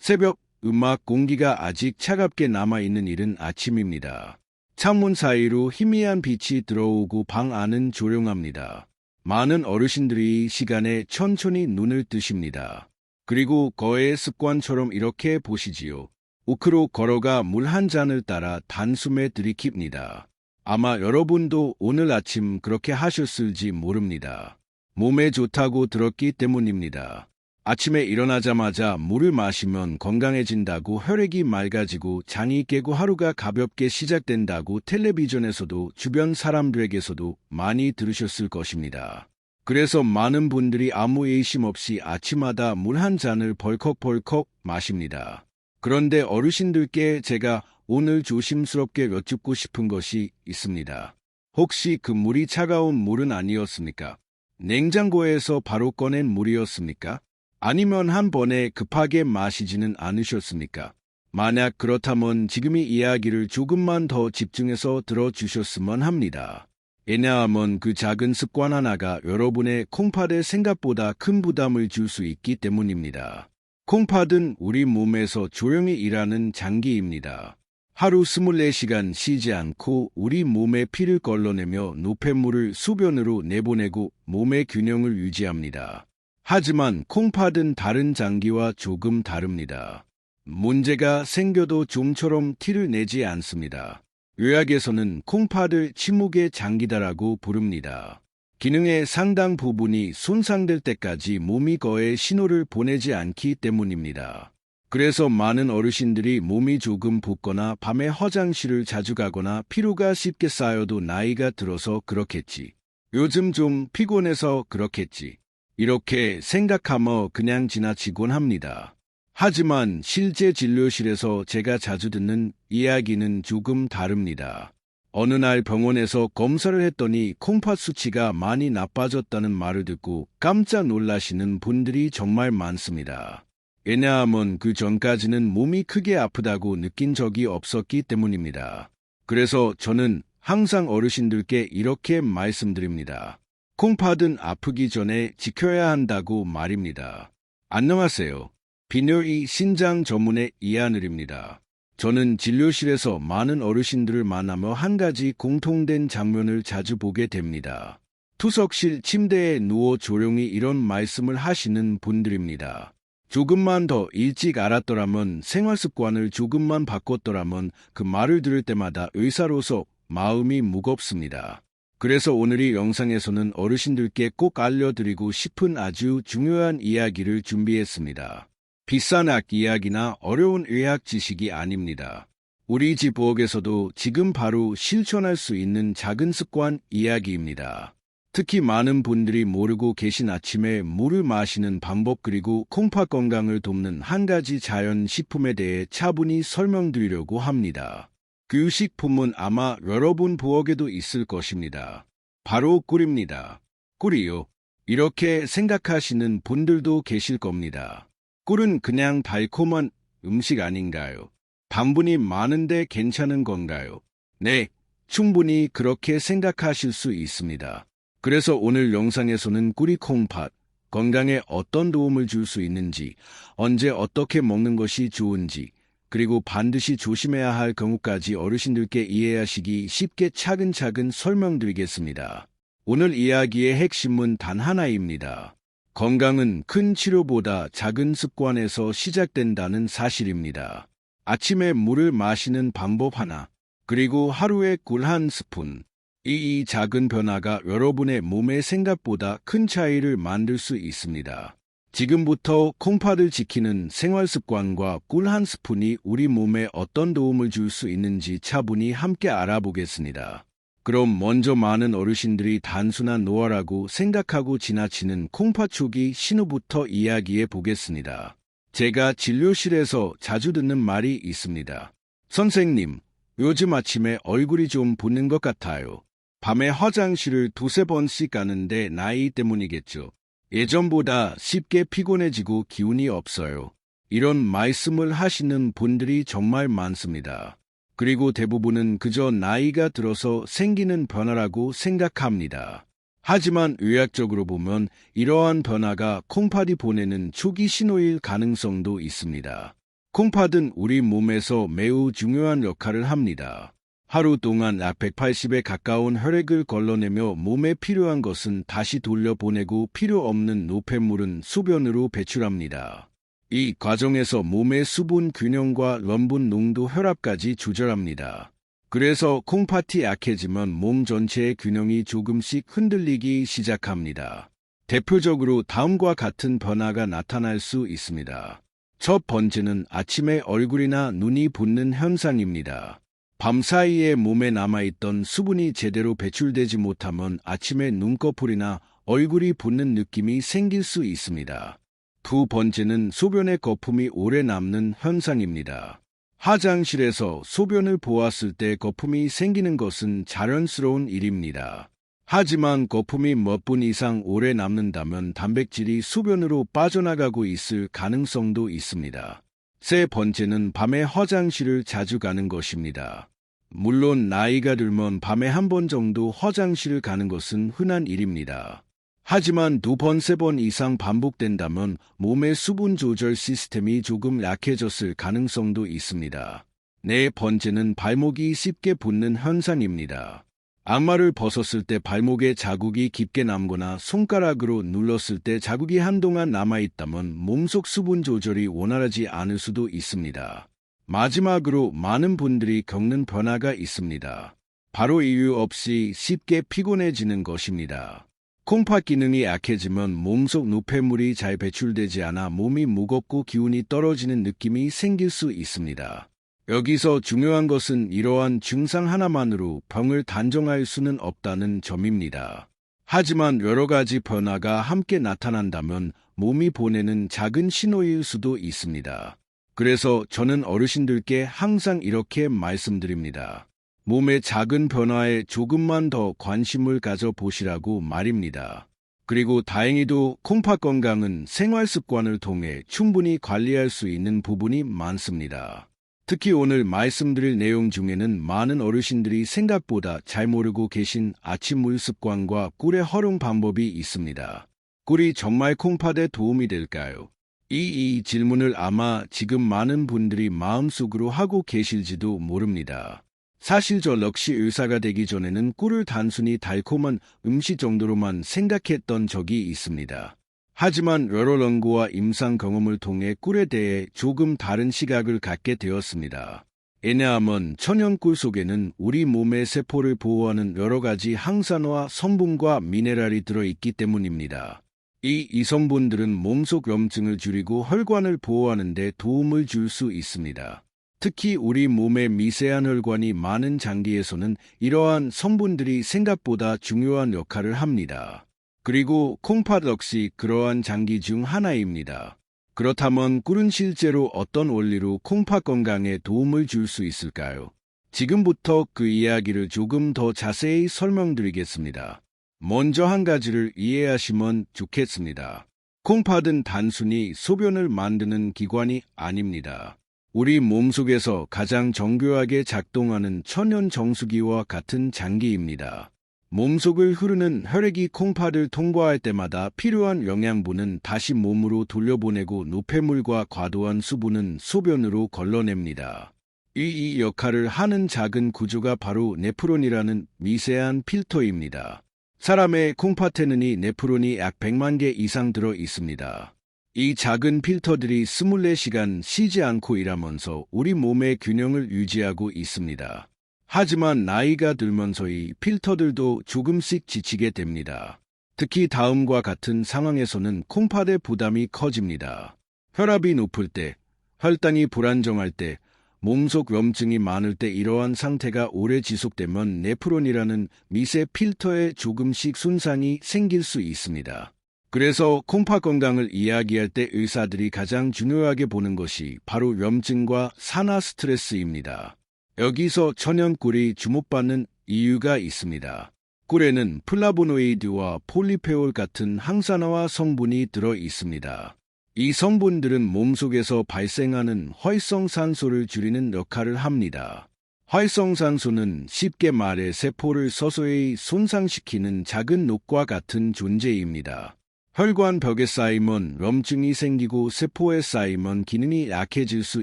새벽 음악 공기가 아직 차갑게 남아있는 이른 아침입니다. 창문 사이로 희미한 빛이 들어오고 방 안은 조용합니다. 많은 어르신들이 시간에 천천히 눈을 뜨십니다. 그리고 거의 습관처럼 이렇게 보시지요. 우크로 걸어가 물 한 잔을 따라 단숨에 들이킵니다. 아마 여러분도 오늘 아침 그렇게 하셨을지 모릅니다. 몸에 좋다고 들었기 때문입니다. 아침에 일어나자마자 물을 마시면 건강해진다고, 혈액이 맑아지고 장이 깨고 하루가 가볍게 시작된다고 텔레비전에서도 주변 사람들에게서도 많이 들으셨을 것입니다. 그래서 많은 분들이 아무 의심 없이 아침마다 물 한 잔을 벌컥벌컥 마십니다. 그런데 어르신들께 제가 오늘 조심스럽게 여쭙고 싶은 것이 있습니다. 혹시 그 물이 차가운 물은 아니었습니까? 냉장고에서 바로 꺼낸 물이었습니까? 아니면 한 번에 급하게 마시지는 않으셨습니까? 만약 그렇다면 지금 이 이야기를 조금만 더 집중해서 들어주셨으면 합니다. 왜냐하면 그 작은 습관 하나가 여러분의 콩팥에 생각보다 큰 부담을 줄 수 있기 때문입니다. 콩팥은 우리 몸에서 조용히 일하는 장기입니다. 하루 24시간 쉬지 않고 우리 몸에 피를 걸러내며 노폐물을 소변으로 내보내고 몸의 균형을 유지합니다. 하지만 콩팥은 다른 장기와 조금 다릅니다. 문제가 생겨도 좀처럼 티를 내지 않습니다. 의학에서는 콩팥을 침묵의 장기다라고 부릅니다. 기능의 상당 부분이 손상될 때까지 몸이 거의 신호를 보내지 않기 때문입니다. 그래서 많은 어르신들이 몸이 조금 붓거나 밤에 화장실을 자주 가거나 피로가 쉽게 쌓여도 나이가 들어서 그렇겠지, 요즘 좀 피곤해서 그렇겠지, 이렇게 생각하며 그냥 지나치곤 합니다. 하지만 실제 진료실에서 제가 자주 듣는 이야기는 조금 다릅니다. 어느 날 병원에서 검사를 했더니 콩팥 수치가 많이 나빠졌다는 말을 듣고 깜짝 놀라시는 분들이 정말 많습니다. 왜냐하면 그 전까지는 몸이 크게 아프다고 느낀 적이 없었기 때문입니다. 그래서 저는 항상 어르신들께 이렇게 말씀드립니다. 콩팥은 아프기 전에 지켜야 한다고 말입니다. 안녕하세요. 비뇨기 신장 전문의 이하늘입니다. 저는 진료실에서 많은 어르신들을 만나며 한 가지 공통된 장면을 자주 보게 됩니다. 투석실 침대에 누워 조용히 이런 말씀을 하시는 분들입니다. 조금만 더 일찍 알았더라면, 생활 습관을 조금만 바꿨더라면. 그 말을 들을 때마다 의사로서 마음이 무겁습니다. 그래서 오늘 이 영상에서는 어르신들께 꼭 알려드리고 싶은 아주 중요한 이야기를 준비했습니다. 비싼 학 이야기나 어려운 의학 지식이 아닙니다. 우리 집 부엌에서도 지금 바로 실천할 수 있는 작은 습관 이야기입니다. 특히 많은 분들이 모르고 계신 아침에 물을 마시는 방법, 그리고 콩팥 건강을 돕는 한 가지 자연 식품에 대해 차분히 설명드리려고 합니다. 그 식품은 아마 여러분 부엌에도 있을 것입니다. 바로 꿀입니다. 꿀이요? 이렇게 생각하시는 분들도 계실 겁니다. 꿀은 그냥 달콤한 음식 아닌가요? 당분이 많은데 괜찮은 건가요? 네, 충분히 그렇게 생각하실 수 있습니다. 그래서 오늘 영상에서는 꿀이 콩팥 건강에 어떤 도움을 줄 수 있는지, 언제 어떻게 먹는 것이 좋은지, 그리고 반드시 조심해야 할 경우까지 어르신들께 이해하시기 쉽게 차근차근 설명드리겠습니다. 오늘 이야기의 핵심은 단 하나입니다. 건강은 큰 치료보다 작은 습관에서 시작된다는 사실입니다. 아침에 물을 마시는 방법 하나, 그리고 하루에 꿀 한 스푼. 이 작은 변화가 여러분의 몸의 생각보다 큰 차이를 만들 수 있습니다. 지금부터 콩팥을 지키는 생활 습관과 꿀 한 스푼이 우리 몸에 어떤 도움을 줄 수 있는지 차분히 함께 알아보겠습니다. 그럼 먼저 많은 어르신들이 단순한 노화라고 생각하고 지나치는 콩팥 초기 신호부터 이야기해 보겠습니다. 제가 진료실에서 자주 듣는 말이 있습니다. 선생님, 요즘 아침에 얼굴이 좀 붓는 것 같아요. 밤에 화장실을 두세 번씩 가는데 나이 때문이겠죠. 예전보다 쉽게 피곤해지고 기운이 없어요. 이런 말씀을 하시는 분들이 정말 많습니다. 그리고 대부분은 그저 나이가 들어서 생기는 변화라고 생각합니다. 하지만 의학적으로 보면 이러한 변화가 콩팥이 보내는 초기 신호일 가능성도 있습니다. 콩팥은 우리 몸에서 매우 중요한 역할을 합니다. 하루 동안 약 180에 가까운 혈액을 걸러내며 몸에 필요한 것은 다시 돌려보내고 필요 없는 노폐물은 소변으로 배출합니다. 이 과정에서 몸의 수분 균형과 염분 농도 혈압까지 조절합니다. 그래서 콩팥이 약해지면 몸 전체의 균형이 조금씩 흔들리기 시작합니다. 대표적으로 다음과 같은 변화가 나타날 수 있습니다. 첫 번째는 아침에 얼굴이나 눈이 붓는 현상입니다. 밤사이에 몸에 남아있던 수분이 제대로 배출되지 못하면 아침에 눈꺼풀이나 얼굴이 붓는 느낌이 생길 수 있습니다. 두 번째는 소변의 거품이 오래 남는 현상입니다. 화장실에서 소변을 보았을 때 거품이 생기는 것은 자연스러운 일입니다. 하지만 거품이 몇 분 이상 오래 남는다면 단백질이 소변으로 빠져나가고 있을 가능성도 있습니다. 세 번째는 밤에 화장실을 자주 가는 것입니다. 물론 나이가 들면 밤에 한 번 정도 화장실을 가는 것은 흔한 일입니다. 하지만 두 번, 세 번 이상 반복된다면 몸의 수분 조절 시스템이 조금 약해졌을 가능성도 있습니다. 네 번째는 발목이 쉽게 붓는 현상입니다. 안마를 벗었을 때 발목에 자국이 깊게 남거나 손가락으로 눌렀을 때 자국이 한동안 남아있다면 몸속 수분 조절이 원활하지 않을 수도 있습니다. 마지막으로 많은 분들이 겪는 변화가 있습니다. 바로 이유 없이 쉽게 피곤해지는 것입니다. 콩팥 기능이 약해지면 몸속 노폐물이 잘 배출되지 않아 몸이 무겁고 기운이 떨어지는 느낌이 생길 수 있습니다. 여기서 중요한 것은 이러한 증상 하나만으로 병을 단정할 수는 없다는 점입니다. 하지만 여러 가지 변화가 함께 나타난다면 몸이 보내는 작은 신호일 수도 있습니다. 그래서 저는 어르신들께 항상 이렇게 말씀드립니다. 몸의 작은 변화에 조금만 더 관심을 가져보시라고 말입니다. 그리고 다행히도 콩팥 건강은 생활 습관을 통해 충분히 관리할 수 있는 부분이 많습니다. 특히 오늘 말씀드릴 내용 중에는 많은 어르신들이 생각보다 잘 모르고 계신 아침 물 습관과 꿀의 활용 방법이 있습니다. 꿀이 정말 콩팥에 도움이 될까요? 이 질문을 아마 지금 많은 분들이 마음속으로 하고 계실지도 모릅니다. 사실 저 역시 의사가 되기 전에는 꿀을 단순히 달콤한 음식 정도로만 생각했던 적이 있습니다. 하지만 여러 연구와 임상 경험을 통해 꿀에 대해 조금 다른 시각을 갖게 되었습니다. 왜냐하면 천연꿀 속에는 우리 몸의 세포를 보호하는 여러 가지 항산화 성분과 미네랄이 들어있기 때문입니다. 이 성분들은 몸속 염증을 줄이고 혈관을 보호하는 데 도움을 줄 수 있습니다. 특히 우리 몸의 미세한 혈관이 많은 장기에서는 이러한 성분들이 생각보다 중요한 역할을 합니다. 그리고 콩팥 역시 그러한 장기 중 하나입니다. 그렇다면 꿀은 실제로 어떤 원리로 콩팥 건강에 도움을 줄 수 있을까요? 지금부터 그 이야기를 조금 더 자세히 설명드리겠습니다. 먼저 한 가지를 이해하시면 좋겠습니다. 콩팥은 단순히 소변을 만드는 기관이 아닙니다. 우리 몸속에서 가장 정교하게 작동하는 천연 정수기와 같은 장기입니다. 몸속을 흐르는 혈액이 콩팥을 통과할 때마다 필요한 영양분은 다시 몸으로 돌려보내고 노폐물과 과도한 수분은 소변으로 걸러냅니다. 이 역할을 하는 작은 구조가 바로 네프론이라는 미세한 필터입니다. 사람의 콩팥에는 이 네프론이 약 100만 개 이상 들어 있습니다. 이 작은 필터들이 24시간 쉬지 않고 일하면서 우리 몸의 균형을 유지하고 있습니다. 하지만 나이가 들면서 이 필터들도 조금씩 지치게 됩니다. 특히 다음과 같은 상황에서는 콩팥의 부담이 커집니다. 혈압이 높을 때, 혈당이 불안정할 때, 몸속 염증이 많을 때 이러한 상태가 오래 지속되면 네프론이라는 미세 필터에 조금씩 손상이 생길 수 있습니다. 그래서 콩팥 건강을 이야기할 때 의사들이 가장 중요하게 보는 것이 바로 염증과 산화 스트레스입니다. 여기서 천연꿀이 주목받는 이유가 있습니다. 꿀에는 플라보노이드와 폴리페올 같은 항산화 성분이 들어 있습니다. 이 성분들은 몸속에서 발생하는 활성산소를 줄이는 역할을 합니다. 활성산소는 쉽게 말해 세포를 서서히 손상시키는 작은 녹과 같은 존재입니다. 혈관 벽에 쌓이면 염증이 생기고 세포에 쌓이면 기능이 약해질 수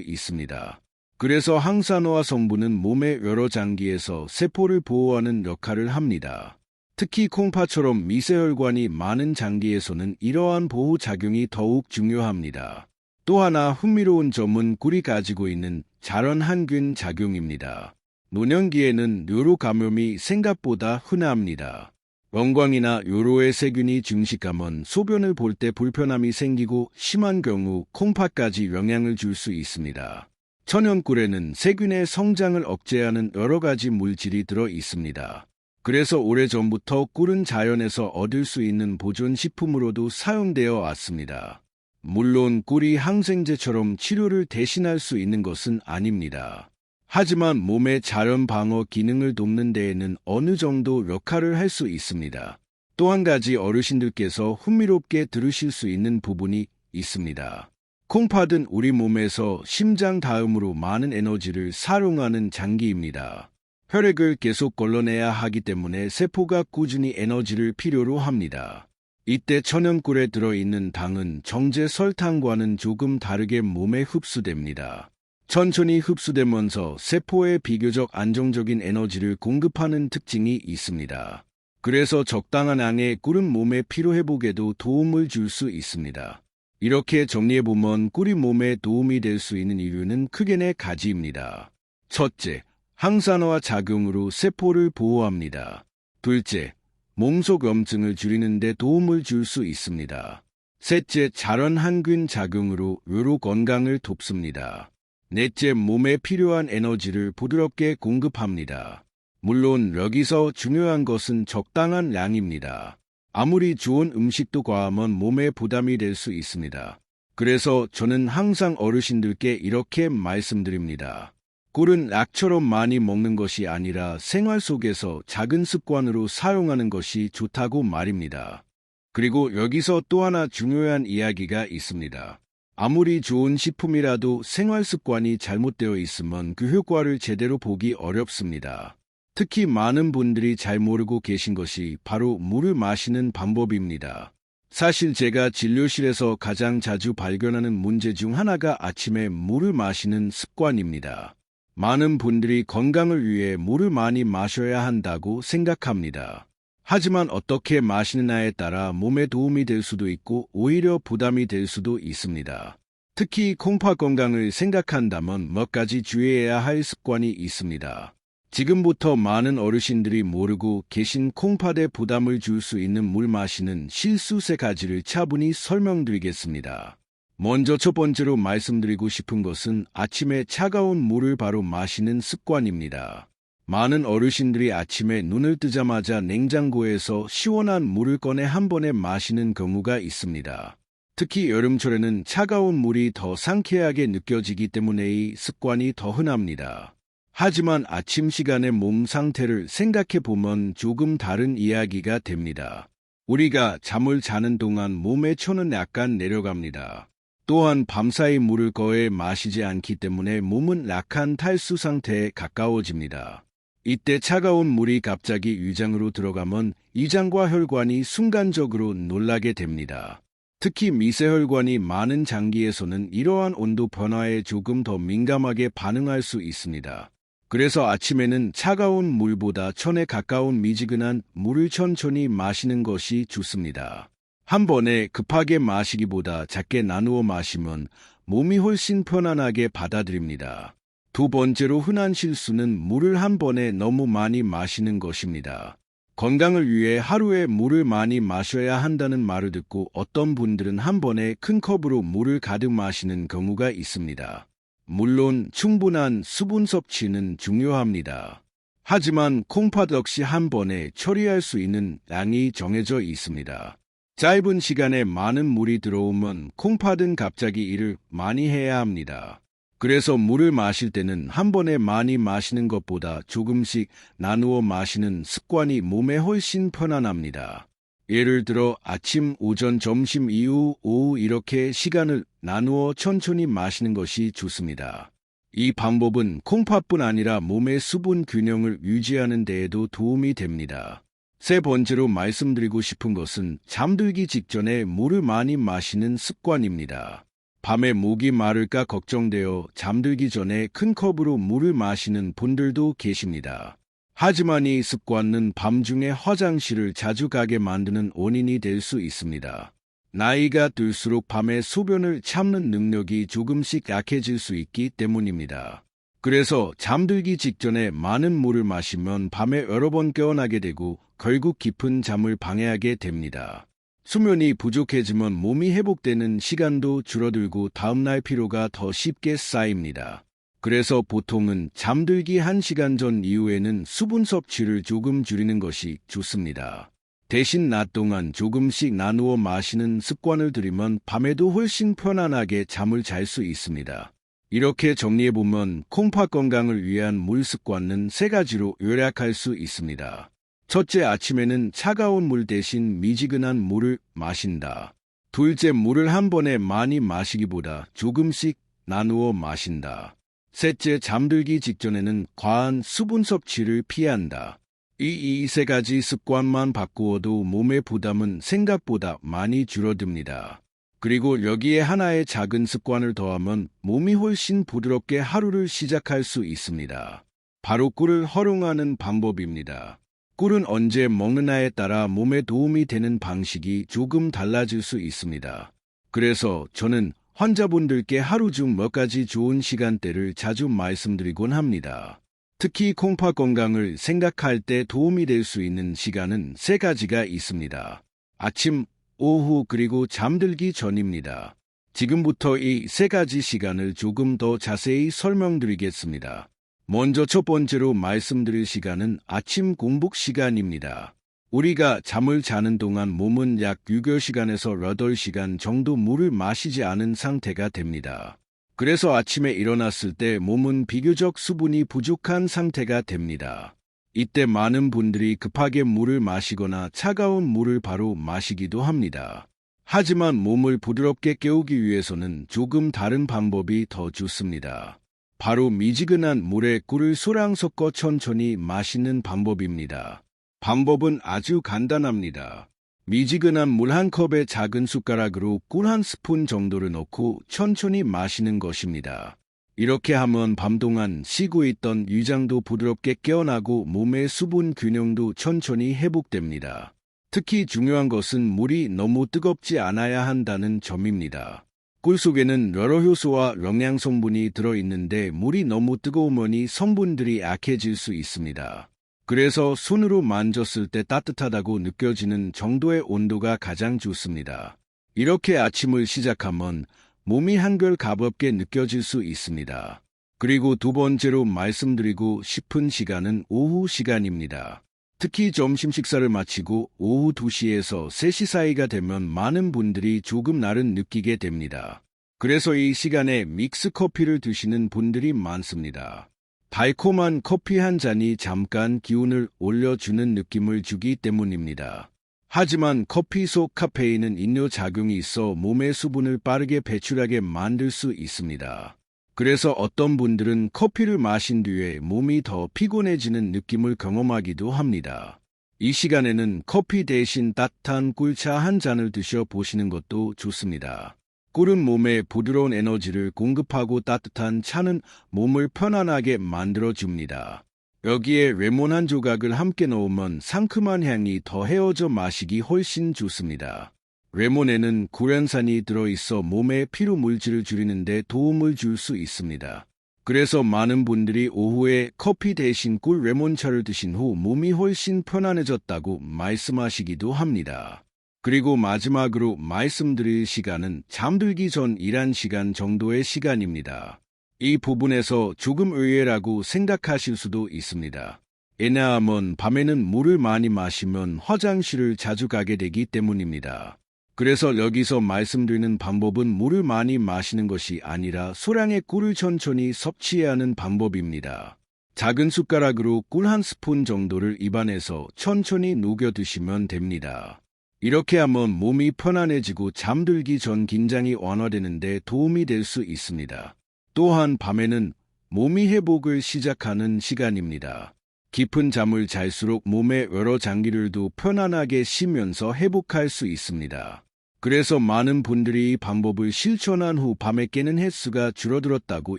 있습니다. 그래서 항산화 성분은 몸의 여러 장기에서 세포를 보호하는 역할을 합니다. 특히 콩팥처럼 미세혈관이 많은 장기에서는 이러한 보호 작용이 더욱 중요합니다. 또 하나 흥미로운 점은 꿀이 가지고 있는 자연항균 작용입니다. 노년기에는 뇨로 감염이 생각보다 흔합니다. 원광이나 요로의 세균이 증식하면 소변을 볼 때 불편함이 생기고 심한 경우 콩팥까지 영향을 줄 수 있습니다. 천연꿀에는 세균의 성장을 억제하는 여러 가지 물질이 들어 있습니다. 그래서 오래전부터 꿀은 자연에서 얻을 수 있는 보존식품으로도 사용되어 왔습니다. 물론 꿀이 항생제처럼 치료를 대신할 수 있는 것은 아닙니다. 하지만 몸의 자연 방어 기능을 돕는 데에는 어느 정도 역할을 할 수 있습니다. 또 한 가지 어르신들께서 흥미롭게 들으실 수 있는 부분이 있습니다. 콩팥은 우리 몸에서 심장 다음으로 많은 에너지를 사용하는 장기입니다. 혈액을 계속 걸러내야 하기 때문에 세포가 꾸준히 에너지를 필요로 합니다. 이때 천연꿀에 들어있는 당은 정제 설탕과는 조금 다르게 몸에 흡수됩니다. 천천히 흡수되면서 세포에 비교적 안정적인 에너지를 공급하는 특징이 있습니다. 그래서 적당한 양의 꿀은 몸의 피로회복에도 도움을 줄 수 있습니다. 이렇게 정리해보면 꿀이 몸에 도움이 될 수 있는 이유는 크게 네 가지입니다. 첫째, 항산화 작용으로 세포를 보호합니다. 둘째, 몸속 염증을 줄이는 데 도움을 줄 수 있습니다. 셋째, 자연항균 작용으로 뇌로 건강을 돕습니다. 넷째, 몸에 필요한 에너지를 부드럽게 공급합니다. 물론 여기서 중요한 것은 적당한 양입니다. 아무리 좋은 음식도 과하면 몸에 부담이 될 수 있습니다. 그래서 저는 항상 어르신들께 이렇게 말씀드립니다. 꿀은 약처럼 많이 먹는 것이 아니라 생활 속에서 작은 습관으로 사용하는 것이 좋다고 말입니다. 그리고 여기서 또 하나 중요한 이야기가 있습니다. 아무리 좋은 식품이라도 생활 습관이 잘못되어 있으면 그 효과를 제대로 보기 어렵습니다. 특히 많은 분들이 잘 모르고 계신 것이 바로 물을 마시는 방법입니다. 사실 제가 진료실에서 가장 자주 발견하는 문제 중 하나가 아침에 물을 마시는 습관입니다. 많은 분들이 건강을 위해 물을 많이 마셔야 한다고 생각합니다. 하지만 어떻게 마시느냐에 따라 몸에 도움이 될 수도 있고 오히려 부담이 될 수도 있습니다. 특히 콩팥 건강을 생각한다면 몇 가지 주의해야 할 습관이 있습니다. 지금부터 많은 어르신들이 모르고 계신 콩팥에 부담을 줄 수 있는 물 마시는 실수 3가지를 차분히 설명드리겠습니다. 먼저 첫 번째로 말씀드리고 싶은 것은 아침에 차가운 물을 바로 마시는 습관입니다. 많은 어르신들이 아침에 눈을 뜨자마자 냉장고에서 시원한 물을 꺼내 한 번에 마시는 경우가 있습니다. 특히 여름철에는 차가운 물이 더 상쾌하게 느껴지기 때문에 이 습관이 더 흔합니다. 하지만 아침 시간의 몸 상태를 생각해 보면 조금 다른 이야기가 됩니다. 우리가 잠을 자는 동안 몸의 체온은 약간 내려갑니다. 또한 밤사이 물을 거의 마시지 않기 때문에 몸은 약한 탈수 상태에 가까워집니다. 이때 차가운 물이 갑자기 위장으로 들어가면 위장과 혈관이 순간적으로 놀라게 됩니다. 특히 미세혈관이 많은 장기에서는 이러한 온도 변화에 조금 더 민감하게 반응할 수 있습니다. 그래서 아침에는 차가운 물보다 천에 가까운 미지근한 물을 천천히 마시는 것이 좋습니다. 한 번에 급하게 마시기보다 작게 나누어 마시면 몸이 훨씬 편안하게 받아들입니다. 두 번째로 흔한 실수는 물을 한 번에 너무 많이 마시는 것입니다. 건강을 위해 하루에 물을 많이 마셔야 한다는 말을 듣고 어떤 분들은 한 번에 큰 컵으로 물을 가득 마시는 경우가 있습니다. 물론 충분한 수분 섭취는 중요합니다. 하지만 콩팥 역시 한 번에 처리할 수 있는 양이 정해져 있습니다. 짧은 시간에 많은 물이 들어오면 콩팥은 갑자기 일을 많이 해야 합니다. 그래서 물을 마실 때는 한 번에 많이 마시는 것보다 조금씩 나누어 마시는 습관이 몸에 훨씬 편안합니다. 예를 들어 아침, 오전, 점심, 이후, 오후 이렇게 시간을 나누어 천천히 마시는 것이 좋습니다. 이 방법은 콩팥뿐 아니라 몸의 수분 균형을 유지하는 데에도 도움이 됩니다. 세 번째로 말씀드리고 싶은 것은 잠들기 직전에 물을 많이 마시는 습관입니다. 밤에 목이 마를까 걱정되어 잠들기 전에 큰 컵으로 물을 마시는 분들도 계십니다. 하지만 이 습관은 밤중에 화장실을 자주 가게 만드는 원인이 될 수 있습니다. 나이가 들수록 밤에 소변을 참는 능력이 조금씩 약해질 수 있기 때문입니다. 그래서 잠들기 직전에 많은 물을 마시면 밤에 여러 번 깨어나게 되고 결국 깊은 잠을 방해하게 됩니다. 수면이 부족해지면 몸이 회복되는 시간도 줄어들고 다음날 피로가 더 쉽게 쌓입니다. 그래서 보통은 잠들기 1시간 전 이후에는 수분 섭취를 조금 줄이는 것이 좋습니다. 대신 낮 동안 조금씩 나누어 마시는 습관을 들이면 밤에도 훨씬 편안하게 잠을 잘 수 있습니다. 이렇게 정리해보면 콩팥 건강을 위한 물 습관은 3가지로 요약할 수 있습니다. 첫째, 아침에는 차가운 물 대신 미지근한 물을 마신다. 둘째, 물을 한 번에 많이 마시기보다 조금씩 나누어 마신다. 셋째, 잠들기 직전에는 과한 수분 섭취를 피한다. 이 3가지 습관만 바꾸어도 몸의 부담은 생각보다 많이 줄어듭니다. 그리고 여기에 하나의 작은 습관을 더하면 몸이 훨씬 부드럽게 하루를 시작할 수 있습니다. 바로 꿀을 활용하는 방법입니다. 꿀은 언제 먹느냐에 따라 몸에 도움이 되는 방식이 조금 달라질 수 있습니다. 그래서 저는 환자분들께 하루 중 몇 가지 좋은 시간대를 자주 말씀드리곤 합니다. 특히 콩팥 건강을 생각할 때 도움이 될 수 있는 시간은 3가지가 있습니다. 아침, 오후 그리고 잠들기 전입니다. 지금부터 이 3가지 시간을 조금 더 자세히 설명드리겠습니다. 먼저 첫 번째로 말씀드릴 시간은 아침 공복 시간입니다. 우리가 잠을 자는 동안 몸은 약 6시간에서 8시간 정도 물을 마시지 않은 상태가 됩니다. 그래서 아침에 일어났을 때 몸은 비교적 수분이 부족한 상태가 됩니다. 이때 많은 분들이 급하게 물을 마시거나 차가운 물을 바로 마시기도 합니다. 하지만 몸을 부드럽게 깨우기 위해서는 조금 다른 방법이 더 좋습니다. 바로 미지근한 물에 꿀을 소량 섞어 천천히 마시는 방법입니다. 방법은 아주 간단합니다. 미지근한 물 1컵에 작은 숟가락으로 꿀 1스푼 정도를 넣고 천천히 마시는 것입니다. 이렇게 하면 밤 동안 쉬고 있던 위장도 부드럽게 깨어나고 몸의 수분 균형도 천천히 회복됩니다. 특히 중요한 것은 물이 너무 뜨겁지 않아야 한다는 점입니다. 꿀 속에는 여러 효소와 영양 성분이 들어있는데 물이 너무 뜨거우면 이 성분들이 약해질 수 있습니다. 그래서 손으로 만졌을 때 따뜻하다고 느껴지는 정도의 온도가 가장 좋습니다. 이렇게 아침을 시작하면 몸이 한결 가볍게 느껴질 수 있습니다. 그리고 두 번째로 말씀드리고 싶은 시간은 오후 시간입니다. 특히 점심 식사를 마치고 오후 2시에서 3시 사이가 되면 많은 분들이 조금 나른 느끼게 됩니다. 그래서 이 시간에 믹스 커피를 드시는 분들이 많습니다. 달콤한 커피 한 잔이 잠깐 기운을 올려주는 느낌을 주기 때문입니다. 하지만 커피 속 카페인은 인뇨 작용이 있어 몸의 수분을 빠르게 배출하게 만들 수 있습니다. 그래서 어떤 분들은 커피를 마신 뒤에 몸이 더 피곤해지는 느낌을 경험하기도 합니다. 이 시간에는 커피 대신 따뜻한 꿀차 한 잔을 드셔보시는 것도 좋습니다. 꿀은 몸에 부드러운 에너지를 공급하고 따뜻한 차는 몸을 편안하게 만들어줍니다. 여기에 레몬 한 조각을 함께 넣으면 상큼한 향이 더해어져 마시기 훨씬 좋습니다. 레몬에는 구연산이 들어있어 몸의 피로 물질을 줄이는 데 도움을 줄 수 있습니다. 그래서 많은 분들이 오후에 커피 대신 꿀 레몬차를 드신 후 몸이 훨씬 편안해졌다고 말씀하시기도 합니다. 그리고 마지막으로 말씀드릴 시간은 잠들기 전 1시간 정도의 시간입니다. 이 부분에서 조금 의외라고 생각하실 수도 있습니다. 왜냐하면 밤에는 물을 많이 마시면 화장실을 자주 가게 되기 때문입니다. 그래서 여기서 말씀드리는 방법은 물을 많이 마시는 것이 아니라 소량의 꿀을 천천히 섭취해야 하는 방법입니다. 작은 숟가락으로 꿀 1스푼 정도를 입안에서 천천히 녹여 드시면 됩니다. 이렇게 하면 몸이 편안해지고 잠들기 전 긴장이 완화되는 데 도움이 될 수 있습니다. 또한 밤에는 몸이 회복을 시작하는 시간입니다. 깊은 잠을 잘수록 몸의 여러 장기들도 편안하게 쉬면서 회복할 수 있습니다. 그래서 많은 분들이 이 방법을 실천한 후 밤에 깨는 횟수가 줄어들었다고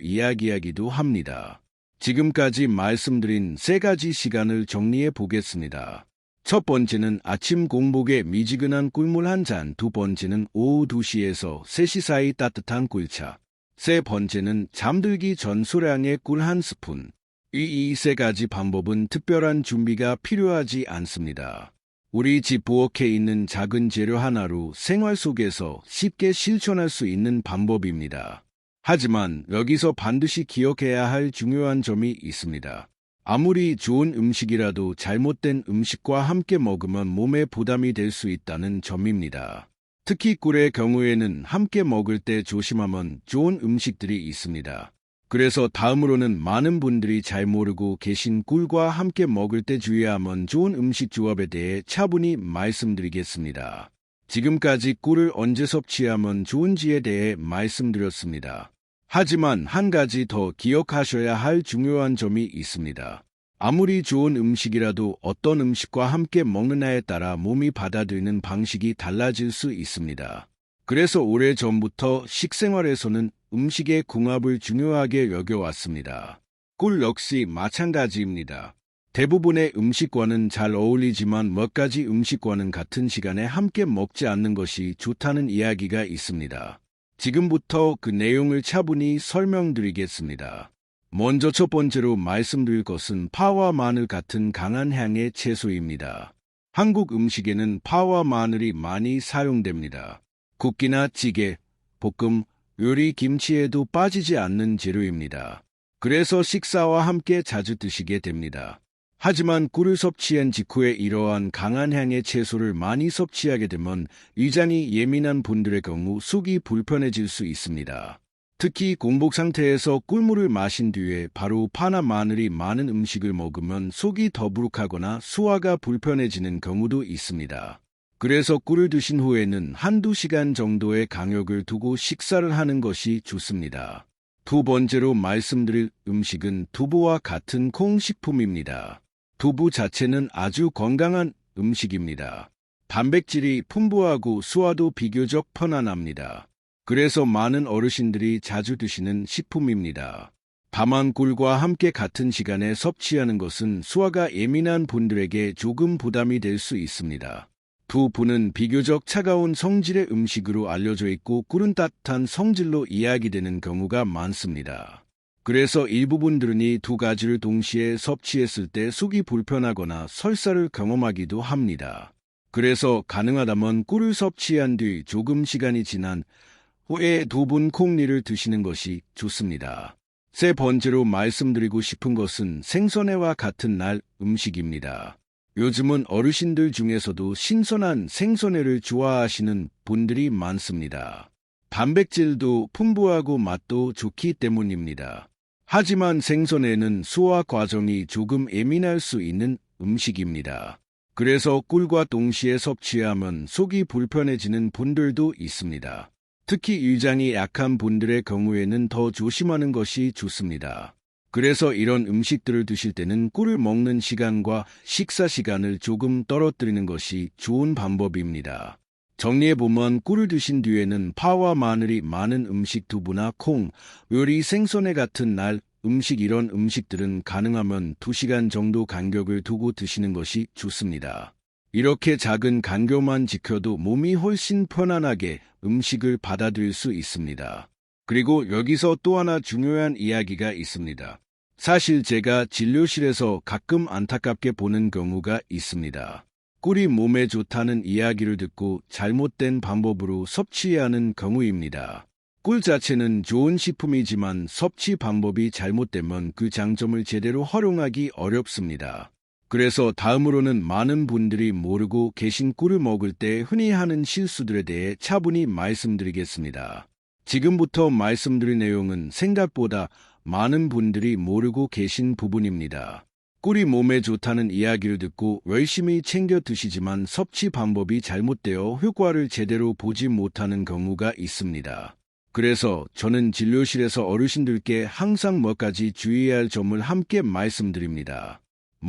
이야기하기도 합니다. 지금까지 말씀드린 3가지 시간을 정리해 보겠습니다. 첫 번째는 아침 공복에 미지근한 꿀물 한 잔, 두 번째는 오후 2시에서 3시 사이 따뜻한 꿀차, 세 번째는 잠들기 전 소량의 꿀 한 스푼. 이 3가지 방법은 특별한 준비가 필요하지 않습니다. 우리 집 부엌에 있는 작은 재료 하나로 생활 속에서 쉽게 실천할 수 있는 방법입니다. 하지만 여기서 반드시 기억해야 할 중요한 점이 있습니다. 아무리 좋은 음식이라도 잘못된 음식과 함께 먹으면 몸에 부담이 될 수 있다는 점입니다. 특히 꿀의 경우에는 함께 먹을 때 조심하면 좋은 음식들이 있습니다. 그래서 다음으로는 많은 분들이 잘 모르고 계신 꿀과 함께 먹을 때 주의하면 좋은 음식 조합에 대해 차분히 말씀드리겠습니다. 지금까지 꿀을 언제 섭취하면 좋은지에 대해 말씀드렸습니다. 하지만 한 가지 더 기억하셔야 할 중요한 점이 있습니다. 아무리 좋은 음식이라도 어떤 음식과 함께 먹느냐에 따라 몸이 받아들이는 방식이 달라질 수 있습니다. 그래서 오래전부터 식생활에서는 음식의 궁합을 중요하게 여겨왔습니다. 꿀 역시 마찬가지입니다. 대부분의 음식과는 잘 어울리지만 몇 가지 음식과는 같은 시간에 함께 먹지 않는 것이 좋다는 이야기가 있습니다. 지금부터 그 내용을 차분히 설명드리겠습니다. 먼저 첫 번째로 말씀드릴 것은 파와 마늘 같은 강한 향의 채소입니다. 한국 음식에는 파와 마늘이 많이 사용됩니다. 국기나 찌개, 볶음, 요리, 김치에도 빠지지 않는 재료입니다. 그래서 식사와 함께 자주 드시게 됩니다. 하지만 꿀을 섭취한 직후에 이러한 강한 향의 채소를 많이 섭취하게 되면 위장이 예민한 분들의 경우 속이 불편해질 수 있습니다. 특히 공복 상태에서 꿀물을 마신 뒤에 바로 파나 마늘이 많은 음식을 먹으면 속이 더부룩하거나 소화가 불편해지는 경우도 있습니다. 그래서 꿀을 드신 후에는 1~2시간 정도의 간격을 두고 식사를 하는 것이 좋습니다. 두 번째로 말씀드릴 음식은 두부와 같은 콩식품입니다. 두부 자체는 아주 건강한 음식입니다. 단백질이 풍부하고 소화도 비교적 편안합니다. 그래서 많은 어르신들이 자주 드시는 식품입니다. 다만 꿀과 함께 같은 시간에 섭취하는 것은 소화가 예민한 분들에게 조금 부담이 될 수 있습니다. 두부는 비교적 차가운 성질의 음식으로 알려져 있고 꿀은 따뜻한 성질로 이야기되는 경우가 많습니다. 그래서 일부 분들은 이 2가지를 동시에 섭취했을 때 속이 불편하거나 설사를 경험하기도 합니다. 그래서 가능하다면 꿀을 섭취한 뒤 조금 시간이 지난 후에 두분 콩리를 드시는 것이 좋습니다. 세 번째로 말씀드리고 싶은 것은 생선회와 같은 날 음식입니다. 요즘은 어르신들 중에서도 신선한 생선회를 좋아하시는 분들이 많습니다. 단백질도 풍부하고 맛도 좋기 때문입니다. 하지만 생선회는 소화 과정이 조금 예민할 수 있는 음식입니다. 그래서 꿀과 동시에 섭취하면 속이 불편해지는 분들도 있습니다. 특히 위장이 약한 분들의 경우에는 더 조심하는 것이 좋습니다. 그래서 이런 음식들을 드실 때는 꿀을 먹는 시간과 식사 시간을 조금 떨어뜨리는 것이 좋은 방법입니다. 정리해보면 꿀을 드신 뒤에는 파와 마늘이 많은 음식 두부나 콩, 요리, 생선회 같은 날 음식 이런 음식들은 가능하면 2시간 정도 간격을 두고 드시는 것이 좋습니다. 이렇게 작은 간격만 지켜도 몸이 훨씬 편안하게 음식을 받아들일 수 있습니다. 그리고 여기서 또 하나 중요한 이야기가 있습니다. 사실 제가 진료실에서 가끔 안타깝게 보는 경우가 있습니다. 꿀이 몸에 좋다는 이야기를 듣고 잘못된 방법으로 섭취하는 경우입니다. 꿀 자체는 좋은 식품이지만 섭취 방법이 잘못되면 그 장점을 제대로 활용하기 어렵습니다. 그래서 다음으로는 많은 분들이 모르고 계신 꿀을 먹을 때 흔히 하는 실수들에 대해 차분히 말씀드리겠습니다. 지금부터 말씀드릴 내용은 생각보다 많은 분들이 모르고 계신 부분입니다. 꿀이 몸에 좋다는 이야기를 듣고 열심히 챙겨 드시지만 섭취 방법이 잘못되어 효과를 제대로 보지 못하는 경우가 있습니다. 그래서 저는 진료실에서 어르신들께 항상 몇 가지 주의해야 할 점을 함께 말씀드립니다.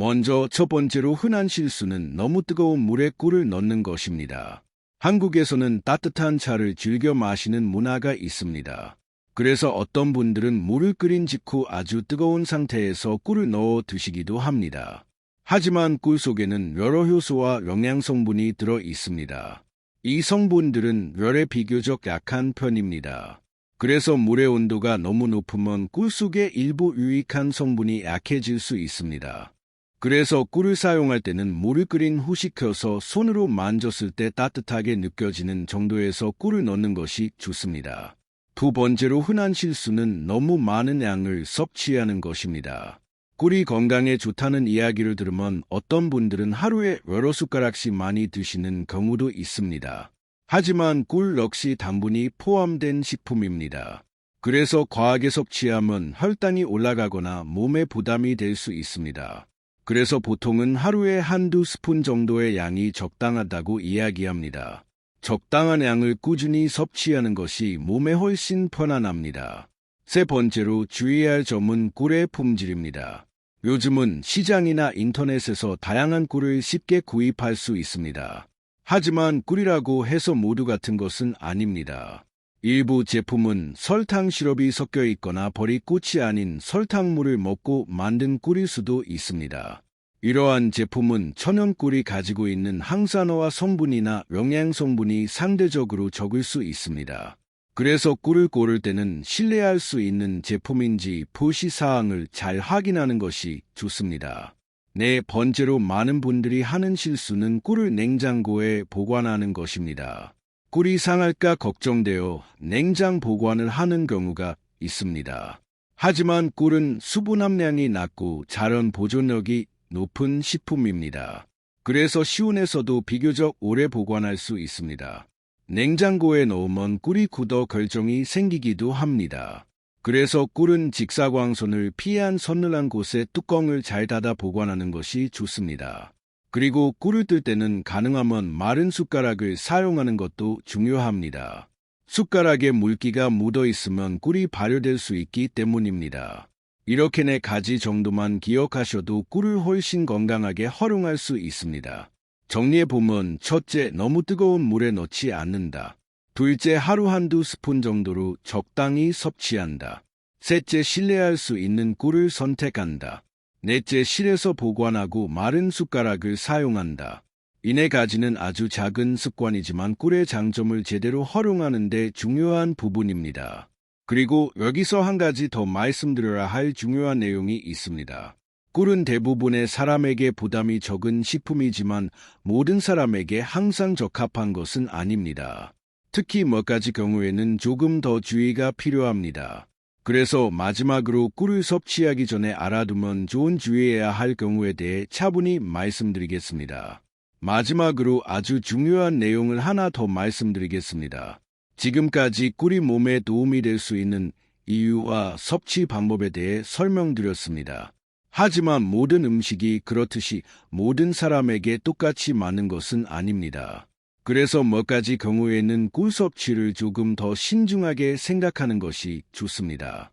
먼저 첫 번째로 흔한 실수는 너무 뜨거운 물에 꿀을 넣는 것입니다. 한국에서는 따뜻한 차를 즐겨 마시는 문화가 있습니다. 그래서 어떤 분들은 물을 끓인 직후 아주 뜨거운 상태에서 꿀을 넣어 드시기도 합니다. 하지만 꿀 속에는 여러 효소와 영양 성분이 들어 있습니다. 이 성분들은 열에 비교적 약한 편입니다. 그래서 물의 온도가 너무 높으면 꿀 속의 일부 유익한 성분이 약해질 수 있습니다. 그래서 꿀을 사용할 때는 물을 끓인 후 식혀서 손으로 만졌을 때 따뜻하게 느껴지는 정도에서 꿀을 넣는 것이 좋습니다. 두 번째로 흔한 실수는 너무 많은 양을 섭취하는 것입니다. 꿀이 건강에 좋다는 이야기를 들으면 어떤 분들은 하루에 여러 숟가락씩 많이 드시는 경우도 있습니다. 하지만 꿀 역시 당분이 포함된 식품입니다. 그래서 과하게 섭취하면 혈당이 올라가거나 몸에 부담이 될 수 있습니다. 그래서 보통은 하루에 한두 스푼 정도의 양이 적당하다고 이야기합니다. 적당한 양을 꾸준히 섭취하는 것이 몸에 훨씬 편안합니다. 세 번째로 주의할 점은 꿀의 품질입니다. 요즘은 시장이나 인터넷에서 다양한 꿀을 쉽게 구입할 수 있습니다. 하지만 꿀이라고 해서 모두 같은 것은 아닙니다. 일부 제품은 설탕 시럽이 섞여 있거나 버리꽃이 아닌 설탕물을 먹고 만든 꿀일 수도 있습니다. 이러한 제품은 천연꿀이 가지고 있는 항산화와 성분이나 영양 성분이 상대적으로 적을 수 있습니다. 그래서 꿀을 고를 때는 신뢰할 수 있는 제품인지 표시사항을 잘 확인하는 것이 좋습니다. 네 번째로 많은 분들이 하는 실수는 꿀을 냉장고에 보관하는 것입니다. 꿀이 상할까 걱정되어 냉장 보관을 하는 경우가 있습니다. 하지만 꿀은 수분 함량이 낮고 자연 보존력이 높은 식품입니다. 그래서 시온에서도 비교적 오래 보관할 수 있습니다. 냉장고에 넣으면 꿀이 굳어 결정이 생기기도 합니다. 그래서 꿀은 직사광선을 피한 서늘한 곳에 뚜껑을 잘 닫아 보관하는 것이 좋습니다. 그리고 꿀을 뜰 때는 가능하면 마른 숟가락을 사용하는 것도 중요합니다. 숟가락에 물기가 묻어 있으면 꿀이 발효될 수 있기 때문입니다. 이렇게 4가지 정도만 기억하셔도 꿀을 훨씬 건강하게 활용할 수 있습니다. 정리해보면 첫째, 너무 뜨거운 물에 넣지 않는다. 둘째, 하루 한두 스푼 정도로 적당히 섭취한다. 셋째, 신뢰할 수 있는 꿀을 선택한다. 넷째, 실에서 보관하고 마른 숟가락을 사용한다. 이 4가지는 아주 작은 습관이지만 꿀의 장점을 제대로 활용하는 데 중요한 부분입니다. 그리고 여기서 한 가지 더 말씀드려야 할 중요한 내용이 있습니다. 꿀은 대부분의 사람에게 부담이 적은 식품이지만 모든 사람에게 항상 적합한 것은 아닙니다. 특히 몇 가지 경우에는 조금 더 주의가 필요합니다. 그래서 마지막으로 꿀을 섭취하기 전에 알아두면 좋은 주의해야 할 경우에 대해 차분히 말씀드리겠습니다. 마지막으로 아주 중요한 내용을 하나 더 말씀드리겠습니다. 지금까지 꿀이 몸에 도움이 될 수 있는 이유와 섭취 방법에 대해 설명드렸습니다. 하지만 모든 음식이 그렇듯이 모든 사람에게 똑같이 맞는 것은 아닙니다. 그래서 몇 가지 경우에는 꿀 섭취를 조금 더 신중하게 생각하는 것이 좋습니다.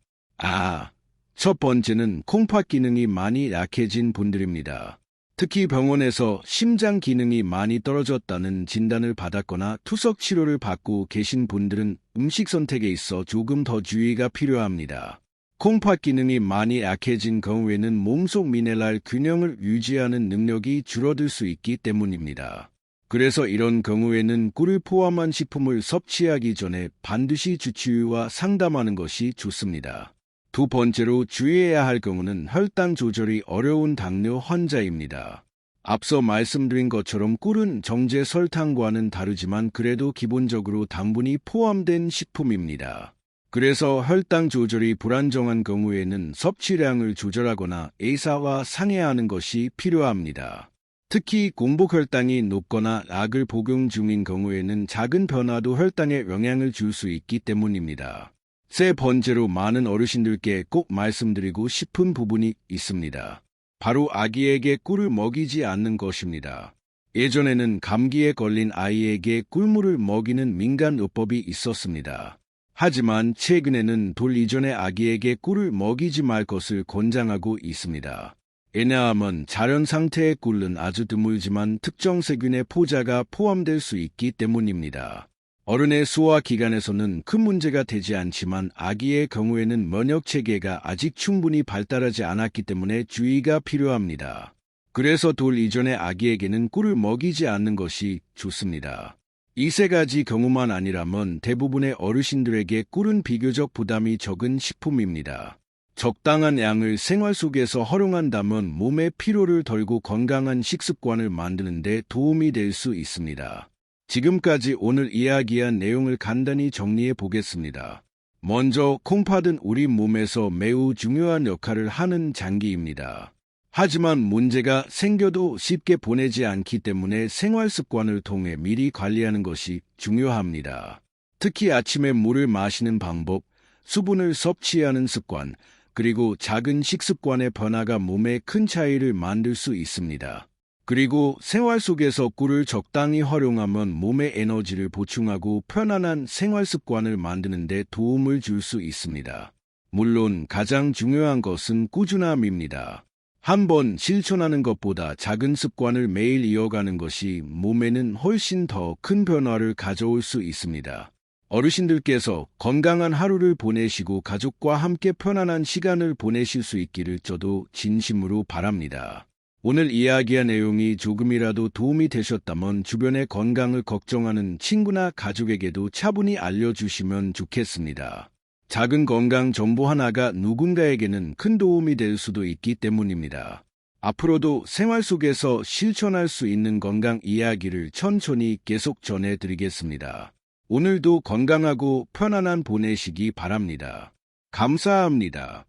첫 번째는 콩팥 기능이 많이 약해진 분들입니다. 특히 병원에서 심장 기능이 많이 떨어졌다는 진단을 받았거나 투석 치료를 받고 계신 분들은 음식 선택에 있어 조금 더 주의가 필요합니다. 콩팥 기능이 많이 약해진 경우에는 몸속 미네랄 균형을 유지하는 능력이 줄어들 수 있기 때문입니다. 그래서 이런 경우에는 꿀을 포함한 식품을 섭취하기 전에 반드시 주치의와 상담하는 것이 좋습니다. 두 번째로 주의해야 할 경우는 혈당 조절이 어려운 당뇨 환자입니다. 앞서 말씀드린 것처럼 꿀은 정제 설탕과는 다르지만 그래도 기본적으로 당분이 포함된 식품입니다. 그래서 혈당 조절이 불안정한 경우에는 섭취량을 조절하거나 의사와 상의하는 것이 필요합니다. 특히 공복 혈당이 높거나 약을 복용 중인 경우에는 작은 변화도 혈당에 영향을 줄 수 있기 때문입니다. 세 번째로 많은 어르신들께 꼭 말씀드리고 싶은 부분이 있습니다. 바로 아기에게 꿀을 먹이지 않는 것입니다. 예전에는 감기에 걸린 아이에게 꿀물을 먹이는 민간요법이 있었습니다. 하지만 최근에는 돌 이전에 아기에게 꿀을 먹이지 말 것을 권장하고 있습니다. 왜냐하면 자연 상태의 꿀은 아주 드물지만 특정 세균의 포자가 포함될 수 있기 때문입니다. 어른의 소화 기관에서는 큰 문제가 되지 않지만 아기의 경우에는 면역 체계가 아직 충분히 발달하지 않았기 때문에 주의가 필요합니다. 그래서 돌 이전의 아기에게는 꿀을 먹이지 않는 것이 좋습니다. 이 세 가지 경우만 아니라면 대부분의 어르신들에게 꿀은 비교적 부담이 적은 식품입니다. 적당한 양을 생활 속에서 활용한다면 몸의 피로를 덜고 건강한 식습관을 만드는 데 도움이 될 수 있습니다. 지금까지 오늘 이야기한 내용을 간단히 정리해 보겠습니다. 먼저 콩팥은 우리 몸에서 매우 중요한 역할을 하는 장기입니다. 하지만 문제가 생겨도 쉽게 보내지 않기 때문에 생활 습관을 통해 미리 관리하는 것이 중요합니다. 특히 아침에 물을 마시는 방법, 수분을 섭취하는 습관, 그리고 작은 식습관의 변화가 몸에 큰 차이를 만들 수 있습니다. 그리고 생활 속에서 꿀을 적당히 활용하면 몸에 에너지를 보충하고 편안한 생활 습관을 만드는 데 도움을 줄 수 있습니다. 물론 가장 중요한 것은 꾸준함입니다. 한번 실천하는 것보다 작은 습관을 매일 이어가는 것이 몸에는 훨씬 더 큰 변화를 가져올 수 있습니다. 어르신들께서 건강한 하루를 보내시고 가족과 함께 편안한 시간을 보내실 수 있기를 저도 진심으로 바랍니다. 오늘 이야기한 내용이 조금이라도 도움이 되셨다면 주변의 건강을 걱정하는 친구나 가족에게도 차분히 알려주시면 좋겠습니다. 작은 건강 정보 하나가 누군가에게는 큰 도움이 될 수도 있기 때문입니다. 앞으로도 생활 속에서 실천할 수 있는 건강 이야기를 천천히 계속 전해드리겠습니다. 오늘도 건강하고 편안한 보내시기 바랍니다. 감사합니다.